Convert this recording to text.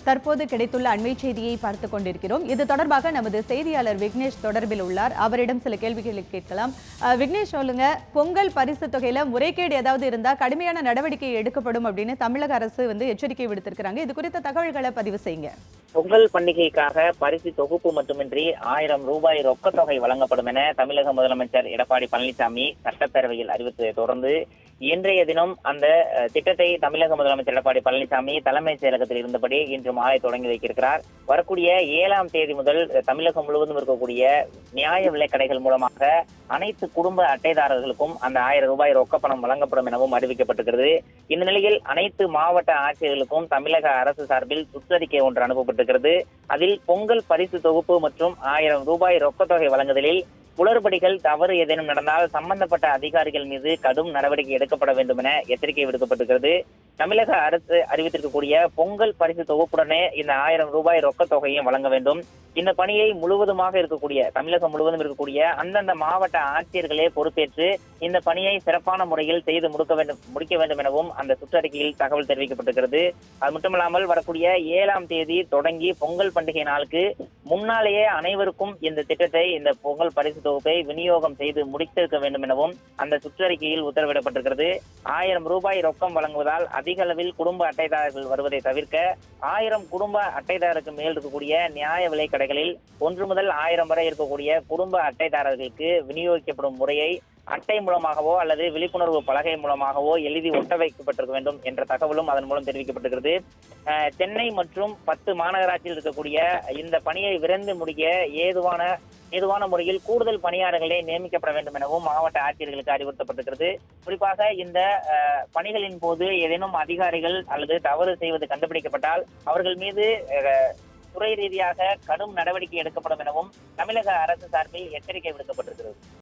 தற்போது கிடைத்துள்ள அண்மை செய்தியை பார்த்துக் கொண்டிருக்கிறோம். இது தொடர்பாக நமது செய்தியாளர் விக்னேஷ் தொடர்பில் உள்ளார். அவரிடம் சில கேள்விகளை கேட்கலாம். விக்னேஷ், சொல்லுங்க, பொங்கல் பரிசு தொகையில முறைகேடு ஏதாவது இருந்தா கடுமையான நடவடிக்கை எடுக்கப்படும் அப்படின்னு தமிழக அரசு எச்சரிக்கை விடுத்திருக்கிறாங்க. இது குறித்த தகவல்களை பதிவு செய்யுங்க. பொங்கல் பண்டிகைக்காக பரிசு தொகுப்பு மட்டுமின்றி 1000 ரூபாய் ரொக்கத் தொகை வழங்கப்படும் என தமிழக முதலமைச்சர் எடப்பாடி பழனிசாமி சட்டப்பேரவையில் அறிவித்ததை தொடர்ந்து இன்றைய தினம் அந்த திட்டத்தை தமிழக முதலமைச்சர் எடப்பாடி பழனிசாமி தலைமைச் செயலகத்தில் இருந்தபடி இன்று மாலை தொடங்கி வைத்திருக்கிறார். வரக்கூடிய 7ஆம் தேதி முதல் தமிழகம் முழுவதும் இருக்கக்கூடிய நியாய விலைக்கடைகள் மூலமாக அனைத்து குடும்ப அட்டைதாரர்களுக்கும் அந்த 1000 ரூபாய் ரொக்க பணம் வழங்கப்படும் எனவும் அறிவிக்கப்பட்டிருக்கிறது. இந்த நிலையில் அனைத்து மாவட்ட ஆட்சியர்களுக்கும் தமிழக அரசு சார்பில் சுற்றறிக்கை ஒன்று அனுப்பப்பட்டிருக்கிறது. அதில் பொங்கல் பரிசு தொகுப்பு மற்றும் 1000 ரூபாய் ரொக்க தொகை வழங்குதலில் குளறுபடிகள் தவறு ஏதேனும் நடந்தால் சம்பந்தப்பட்ட அதிகாரிகள் மீது கடும் நடவடிக்கை எடுக்கப்பட வேண்டும் என எச்சரிக்கை விடுக்கப்பட்டிருக்கிறது. தமிழக அரசு அறிவித்திருக்கக்கூடிய பொங்கல் பரிசு தொகுப்புடனே இந்த 1000 ரூபாய் ரொக்க தொகையும் வழங்க வேண்டும். இந்த பணியை முழுவதுமாக இருக்கக்கூடிய தமிழகம் முழுவதும் இருக்கக்கூடிய அந்தந்த மாவட்ட ஆட்சியர்களே பொறுப்பேற்று இந்த பணியை சிறப்பான முறையில் செய்து முடிக்க வேண்டும் எனவும் அந்த சுற்றறிக்கையில் தகவல் தெரிவிக்கப்பட்டிருக்கிறது. அது மட்டுமல்லாமல் வரக்கூடிய 7ஆம் தேதி தொடங்கி பொங்கல் பண்டிகை நாளுக்கு முன்னாலேயே அனைவருக்கும் இந்த திட்டத்தை, இந்த பொங்கல் பரிசு தொகுப்பை விநியோகம் செய்து முடித்திருக்க வேண்டும் எனவும் அந்த சுற்றறிக்கையில் உத்தரவிடப்பட்டிருக்கிறது. 1000 ரூபாய் ரொக்கம் வழங்குவதால் அதிக அளவில் குடும்ப அட்டைதாரர்கள் வருவதை தவிர்க்க 1000 குடும்ப அட்டைதாரருக்கு மேல் இருக்கக்கூடிய நியாய விலை கடைகளில் 1 முதல் 1000 வரை இருக்கக்கூடிய குடும்ப அட்டைதாரர்களுக்கு விநியோகிக்கப்படும் முறையை அட்டை மூலமாகவோ அல்லது விழிப்புணர்வு பலகை மூலமாகவோ எழுதி ஒட்ட வைக்கப்பட்டிருக்க வேண்டும் என்ற தகவலும் அதன் மூலம் தெரிவிக்கப்பட்டிருக்கிறது. சென்னை மற்றும் 10 மாநகராட்சியில் இருக்கக்கூடிய இந்த பணியை விரைந்து முடிக்க ஏதுவான முறையில் கூடுதல் பணியாளர்களே நியமிக்கப்பட வேண்டும் எனவும் மாவட்ட ஆட்சியர்களுக்கு அறிவுறுத்தப்பட்டிருக்கிறது. குறிப்பாக இந்த பணிகளின் போது ஏதேனும் அதிகாரிகள் அல்லது தவறு செய்வது கண்டுபிடிக்கப்பட்டால் அவர்கள் மீது துறை ரீதியாக கடும் நடவடிக்கை எடுக்கப்படும் எனவும் தமிழக அரசு சார்பில் எச்சரிக்கை விடுக்கப்பட்டிருக்கிறது.